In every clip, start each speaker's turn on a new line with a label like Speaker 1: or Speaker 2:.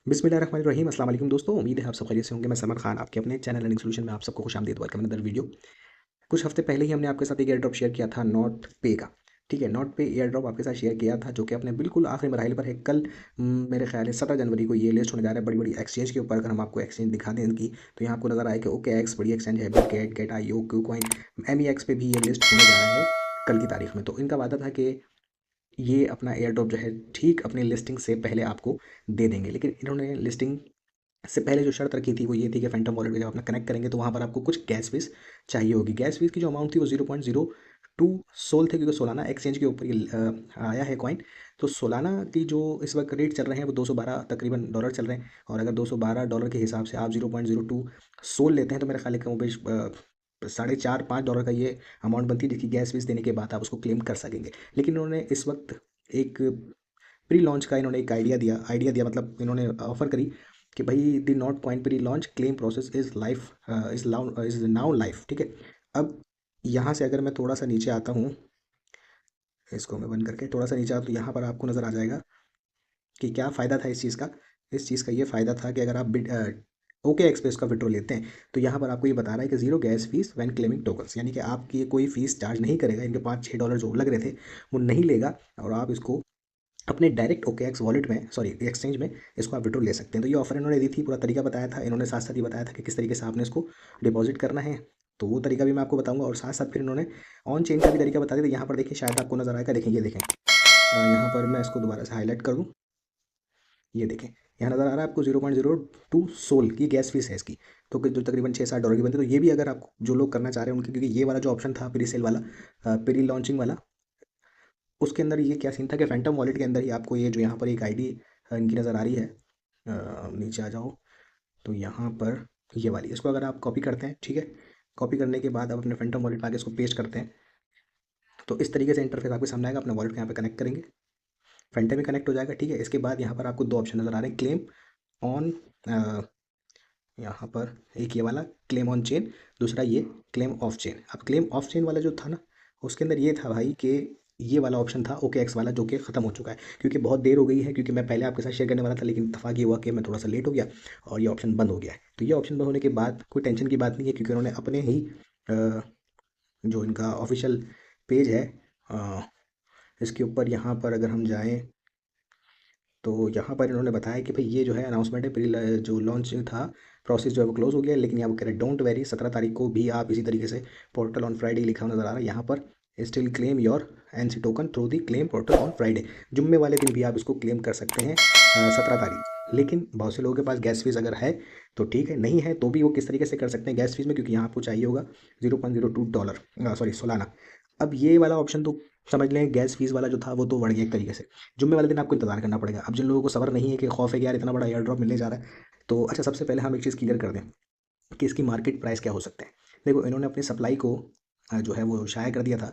Speaker 1: बिस्मिल्लाहिर्रहमानिर्रहीम। अस्सलाम वालेकुम दोस्तों, उम्मीद है आप सब खैरियत से होंगे। मैं सलमान खान आपके अपने चैनल लर्निंग सॉल्यूशन में आप सबको खुशामदीद वेलकम अनदर वीडियो। कुछ हफ्ते पहले ही हमने आपके साथ एक एयर ड्रॉप शेयर किया था नॉट पे का। ठीक है, नॉट पे एयर ड्रॉप आपके साथ शेयर किया था जो कि अपने बिल्कुल आखिरी मराहिल पर है। कल मेरे ख्याल है 17 जनवरी को ये लिस्ट होने जा रहा है बड़ी बड़ी एक्सचेंज के ऊपर। अगर हम आपको एक्सचेंज दिखा दें इनकी, तो यहाँ आपको नजर आए कि ओके एक्स बड़ी एक्सचेंज है, Bitget, Gate I O, KuCoin, M E X पे भी ये लिस्ट होने जा रहा है कल की तारीख में। तो इनका वादा था कि ये अपना एयर ड्रॉप जो है ठीक अपनी लिस्टिंग से पहले आपको दे देंगे, लेकिन इन्होंने लिस्टिंग इससे पहले जो शर्त रखी थी वो ये थी कि फैंटम वॉलेट में जब अपना कनेक्ट करेंगे तो वहाँ पर आपको कुछ गैस फीस चाहिए होगी। गैस फीस की जो अमाउंट थी वो 0.02 सोल थे, क्योंकि सोलाना एक्सचेंज के ऊपर ये आया है कॉइन। तो सोलाना की जो इस वक्त रेट चल रहे हैं वो 212 तकरीबन डॉलर चल रहे हैं। और अगर $212 के हिसाब से आप 0.02 सोल लेते हैं तो मेरे ख्याल है कम बेश 4.5-5 डॉलर का ये अमाउंट बनती है, जिसकी गैस फीस देने के बाद आप उसको क्लेम कर सकेंगे। लेकिन इन्होंने इस वक्त एक प्री लॉन्च का इन्होंने एक आइडिया दिया, मतलब इन्होंने ऑफर करी कि भाई the not coin pre launch claim process is life is now life. ठीक है, अब यहाँ से अगर मैं थोड़ा सा नीचे आता हूँ, इसको मैं बंद करके थोड़ा सा नीचे आता तो यहाँ पर आपको नज़र आ जाएगा कि क्या फ़ायदा था इस चीज़ का। इस चीज़ का ये फ़ायदा था कि अगर आप बिट ओके एक्सप्रेस का विड्रो लेते हैं तो यहाँ पर आपको ये बता रहा है कि zero gas fees when claiming tokens, यानी कि आपकी ये कोई फीस चार्ज नहीं करेगा। इनके 5-6 डॉलर जो लग रहे थे वो नहीं लेगा, और आप इसको अपने डायरेक्ट ओके एक्स वॉलेट में, सॉरी एक्सचेंज में, इसको आप विड्रो ले सकते हैं। तो ये ऑफर इन्होंने दी थी, पूरा तरीका बताया था इन्होंने, साथ साथ ही बताया था कि किस तरीके से आपने इसको डिपॉजिट करना है। तो वो तरीका भी मैं आपको बताऊंगा, और साथ साथ फिर इन्होंने ऑन चेन का भी तरीका बता दिया। तो यहाँ पर देखिए, शायद आपको नजर आएगा, देखें ये देखें, यहाँ पर मैं इसको दोबारा से हाईलाइट कर दूँ, ये देखें यहाँ नज़र आ रहा है आपको 0.02 सोल की गैस फीस है इसकी। तो जो तकरीबन 6-7 डॉलर की बनती है। तो ये भी अगर आप जो लोग करना चाह रहे हैं उनके, क्योंकि ये वाला जो ऑप्शन था प्री सेल वाला, प्री लॉन्चिंग वाला, उसके अंदर ये क्या सीन था कि फैंटम वॉलेट के अंदर ही आपको ये जो यहाँ पर एक आईडी इनकी नज़र आ रही है, नीचे आ जाओ, तो यहाँ पर ये वाली, इसको अगर आप कॉपी करते हैं, ठीक है, कॉपी करने के बाद आप अपने फैंटम वॉलेट में आके इसको पेस्ट करते हैं, तो इस तरीके से इंटरफेस आपके सामने आएगा। अपने वॉलेट को यहाँ पे कनेक्ट करेंगे, फैंटम में कनेक्ट हो जाएगा। ठीक है, इसके बाद यहाँ पर आपको दो ऑप्शन नज़र आ रहे हैं, क्लेम ऑन, यहाँ पर एक ये वाला क्लेम ऑन चेन, दूसरा ये क्लेम ऑफ चेन। अब क्लेम ऑफ चेन वाला जो था ना, उसके अंदर ये था भाई कि ये वाला ऑप्शन था ओके एक्स वाला, जो कि ख़त्म हो चुका है क्योंकि बहुत देर हो गई है। क्योंकि मैं पहले आपके साथ शेयर करने वाला था, लेकिन इत्तेफाक ये हुआ कि मैं थोड़ा सा लेट हो गया और ये ऑप्शन बंद हो गया है। तो ये ऑप्शन बंद होने के बाद कोई टेंशन की बात नहीं है, क्योंकि उन्होंने अपने ही अ, जो इनका ऑफिशियल पेज है, अ, इसके ऊपर यहाँ पर अगर हम जाएँ तो यहाँ पर इन्होंने बताया कि भाई ये जो है अनाउंसमेंट है, प्री जो लॉन्च था प्रोसेस जो है वो क्लोज हो गया है। लेकिन यहाँ वो कह रहे डोंट वेरी, 17 तारीख को भी आप इसी तरीके से पोर्टल ऑन फ्राइडे लिखा हुआ नजर आ रहा है यहाँ पर, still claim your NC token through the claim portal on Friday. जुम्मे वाले दिन भी आप इसको क्लेम कर सकते हैं 17 तारीख। लेकिन बहुत से लोगों के पास गैस फीस अगर है तो ठीक है, नहीं है तो भी वो किस तरीके से कर सकते हैं गैस फीस में, क्योंकि यहाँ आपको चाहिए होगा $0.02, सॉरी सोलाना। अब ये वाला ऑप्शन तो समझ लें, गैस फीस वाला जो था वो तो बढ़ गया एक तरीके से। जुम्मे वाले दिन आपको इंतजार करना पड़ेगा। अब जिन लोगों को सब्र नहीं है, कि खौफ है कि यार इतना बड़ा एयर ड्रॉप मिलने जा रहा है, तो अच्छा सबसे पहले हम एक चीज़ क्लियर कर दें कि इसकी मार्केट प्राइस क्या हो सकता है। देखो, इन्होंने अपनी सप्लाई को जो है वो शाया कर दिया था,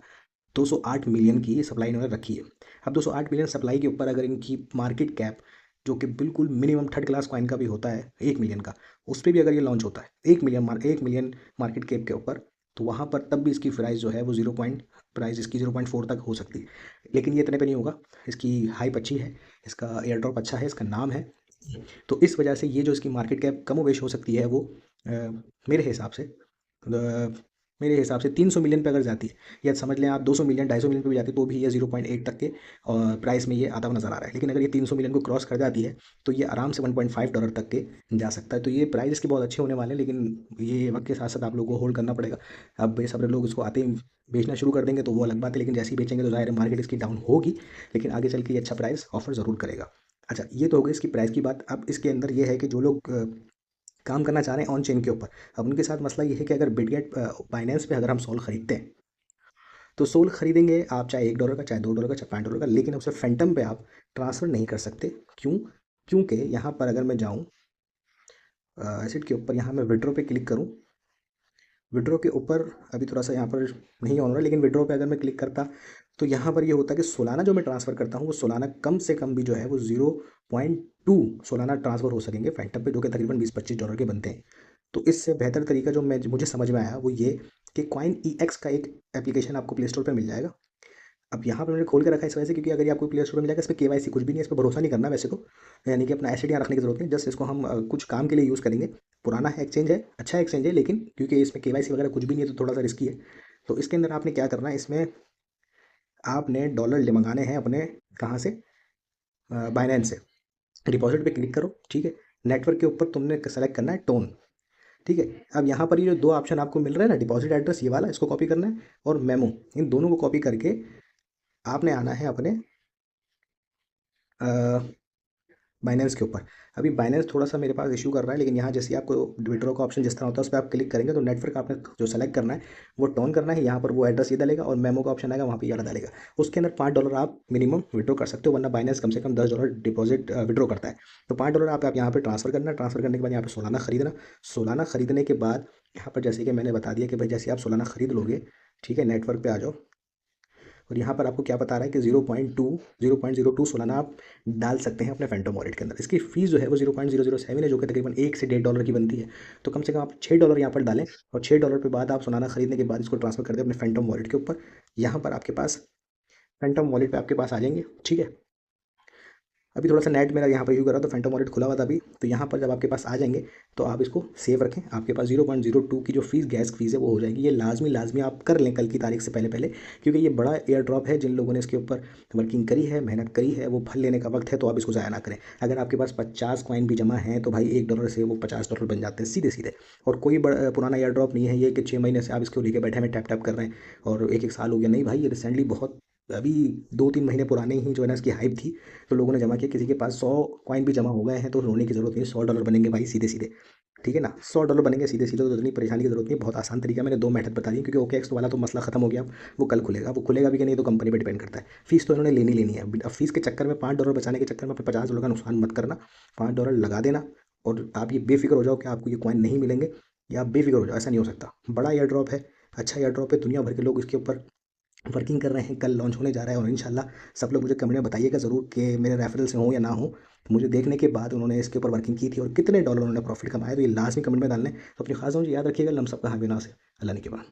Speaker 1: 208 मिलियन की सप्लाई इन्होंने रखी है। अब 208 मिलियन सप्लाई के ऊपर अगर इनकी मार्केट कैप, जो कि बिल्कुल मिनिमम थर्ड क्लास कॉइन का भी होता है 1 मिलियन का, उस पर भी अगर ये लॉन्च होता है 1 मिलियन मार्केट कैप के ऊपर, तो वहाँ पर तब भी इसकी प्राइस जो है वो प्राइस इसकी 0.4 तक हो सकती है। लेकिन ये इतने पे नहीं होगा, इसकी हाइप अच्छी है, इसका एयर ड्रॉप अच्छा है, इसका नाम है। तो इस वजह से ये जो इसकी मार्केट कैप कम वेश हो सकती है वो अ, मेरे हिसाब से मेरे हिसाब से 300 मिलियन पे अगर जाती है, या समझ लें आप 200 मिलियन 250 मिलियन पे भी जाती है, तो भी ये 0.8 तक के प्राइस में ये आता हुआ नजर आ रहा है। लेकिन अगर ये 300 मिलियन को क्रॉस कर जाती है तो ये आराम से $1.5 तक के जा सकता है। तो ये प्राइस इसके बहुत अच्छे होने वाले हैं, लेकिन ये वक्त के साथ साथ आप लोगों को होल्ड करना पड़ेगा। अब बेसब्र लोग इसको आते ही बेचना शुरू कर देंगे तो वो अलग बात है, लेकिन जैसे ही बेचेंगे तो ज़ाहिर है मार्केट इसकी डाउन होगी, लेकिन आगे चल के ये अच्छा प्राइस ऑफर ज़रूर करेगा। अच्छा, ये तो हो गई इसकी प्राइस की बात। अब इसके अंदर ये है कि जो लोग काम करना चाह रहे हैं ऑन चेन के ऊपर, अब उनके साथ मसला ये है कि अगर बिटगेट बाइनेंस पे अगर हम सोल खरीदते हैं, तो सोल खरीदेंगे आप चाहे $1 का, चाहे $2 का, चाहे $5 का, लेकिन उसे फैंटम पे आप ट्रांसफ़र नहीं कर सकते। क्यों? क्योंकि यहाँ पर अगर मैं जाऊँ एसिड के ऊपर, यहाँ मैं विड्रो पे क्लिक करूँ, विड्रो के ऊपर अभी थोड़ा सा यहाँ पर नहीं ऑन हो रहा है, लेकिन विड्रो पे अगर मैं क्लिक करता तो यहाँ पर ये होता है कि सोलाना जो मैं ट्रांसफ़र करता हूँ वो सोलाना कम से कम भी जो है वो 0.2 सोलाना ट्रांसफ़र हो सकेंगे फैंटम पे, जो कि तकरीबन $20-25 के बनते हैं। तो इससे बेहतर तरीका जो मैं मुझे समझ में आया वो ये कि कॉइन ई एक्स का एक एप्लीकेशन आपको प्ले स्टोर पर मिल जाएगा। अब यहाँ पर मैंने खोल के रखा है इस वजह से, क्योंकि अगर ये आपको प्ले स्टोर में मिलेगा, इस पर केवाईसी कुछ भी नहीं है, इस पर भरोसा नहीं करना वैसे तो, यानी कि अपना एसेट यहाँ रखने की जरूरत नहीं, जस्ट इसको हम कुछ काम के लिए यूज़ करेंगे। पुराना है एक्सचेंज है, अच्छा एक्सचेंज है, लेकिन क्योंकि इसमें केवाईसी वगैरह कुछ भी नहीं है तो थोड़ा सा रिस्की है। तो इसके अंदर आपने क्या करना है, इसमें आपने डॉलर ले मंगाने हैं अपने, कहाँ से, बाइनेंस से। डिपॉजिट पे क्लिक करो, ठीक है। नेटवर्क के ऊपर तुमने सेलेक्ट करना है टोन, ठीक है। अब यहाँ पर ये जो दो ऑप्शन आपको मिल रहा है ना, डिपॉजिट एड्रेस ये वाला, इसको कॉपी करना है, और मेमो, इन दोनों को कॉपी करके आपने आना है अपने बाइनेंस के ऊपर। अभी बाइनेंस थोड़ा सा मेरे पास इशू कर रहा है, लेकिन यहाँ जैसे आपको विड्रॉ का ऑप्शन जिस तरह होता है उस पर आप क्लिक करेंगे तो नेटवर्क आपने जो सेलेक्ट करना है वो टोन करना है, यहाँ पर वो एड्रेस ये डालेगा, और मेमो का ऑप्शन आएगा वहाँ पे ये वाला डालेगा। उसके अंदर $5 आप मिनिमम विड्रॉ कर सकते हो, वरना बाइनेंस कम से कम $10 डिपॉजिट विड्रॉ करता है। तो $5 आप यहाँ पर ट्रांसफर करना, ट्रांसफर करने के बाद यहाँ पर सोलाना खरीदना। सोलाना खरीदने के बाद यहाँ पर जैसे कि मैंने बता दिया कि भाई जैसे आप सोलाना खरीद लोगे, ठीक है, नेटवर्क पे आ जाओ, और यहाँ पर आपको क्या बता रहा है कि 0.02 सोलाना आप डाल सकते हैं अपने फैंटम वॉलेट के अंदर। इसकी फीस जो है वो 0.007 है, जो कि तकरीबन 1 से $1.5 की बनती है। तो कम से कम आप $6 यहाँ पर डालें, और $6 पे बाद आप सोलाना खरीदने के बाद इसको ट्रांसफर कर दें अपने फैंटम वॉलेट के ऊपर। यहाँ पर आपके पास फैंटम वॉलेट पे आपके पास आ जाएंगे, ठीक है। अभी थोड़ा सा नेट मेरा यहाँ पर इशू कर रहा था, फैंटम वॉलेट खुला हुआ था अभी। तो यहाँ पर जब आपके पास आ जाएंगे तो आप इसको सेव रखें, आपके पास 0.02 की जो फीस गैस फीस है वो हो जाएगी। ये लाजमी आप कर लें कल की तारीख से पहले पहले, क्योंकि ये बड़ा एयर ड्रॉप है। जिन लोगों ने इसके ऊपर वर्किंग करी है, मेहनत करी है, वो फल लेने का वक्त है, तो आप इसको ज़ाया ना करें। अगर आपके पास 50 कॉइन भी जमा हैं तो भाई $1 से वो $50 बन जाते हैं सीधे सीधे। और कोई बड़ा पुराना एयर ड्रॉप नहीं है ये कि 6 महीने से आप इसको लेके बैठे हैं, टैप टैप कर रहे हैं और एक एक साल हो गया। नहीं भाई, ये रिसेंटली बहुत अभी 2-3 महीने पुराने ही जो है ना इसकी हाइप थी, तो लोगों ने जमा किया। किसी के पास 100 कॉइन भी जमा हो गए हैं तो रोने की जरूरत नहीं, $100 बनेंगे भाई सीधे सीधे, ठीक है ना। $100 बनेंगे सीधे सीधे, तो इतनी परेशानी की जरूरत नहीं, बहुत आसान तरीका। मैंने 2 मेथड बता दी, क्योंकि OKX वाला तो मसला खत्म हो गया, वो कल खुलेगा। वो खुलेगा भी कि नहीं तो कंपनी पर डिपेंड करता है। फीस तो इन्होंने लेनी है। अब फीस के चक्कर में, $5 बचाने के चक्कर में अपने $50 का नुकसान मत करना। $5 लगा देना, और आप ये बेफिक्र हो जाओ कि आपको ये कॉइन नहीं मिलेंगे, या आप बेफिक्र हो जाओ, ऐसा नहीं हो सकता। बड़ा एयर ड्रॉप है, अच्छा एयर ड्रॉप है, दुनिया भर के लोग इसके ऊपर वर्किंग कर रहे हैं, कल लॉन्च होने जा रहा है। और इंशाल्लाह सब लोग मुझे कमेंट में बताइएगा ज़रूर कि मेरे रेफरल से हो या ना हो। तो मुझे देखने के बाद उन्होंने इसके ऊपर वर्किंग की थी और कितने डॉलर उन्होंने प्रॉफिट कमाया, तो ये लाजमी कमेंट में डालने। तो अपनी खास मुझे याद रखिएगा, लम सब का हावी ना से अल्लाह ने के बाद।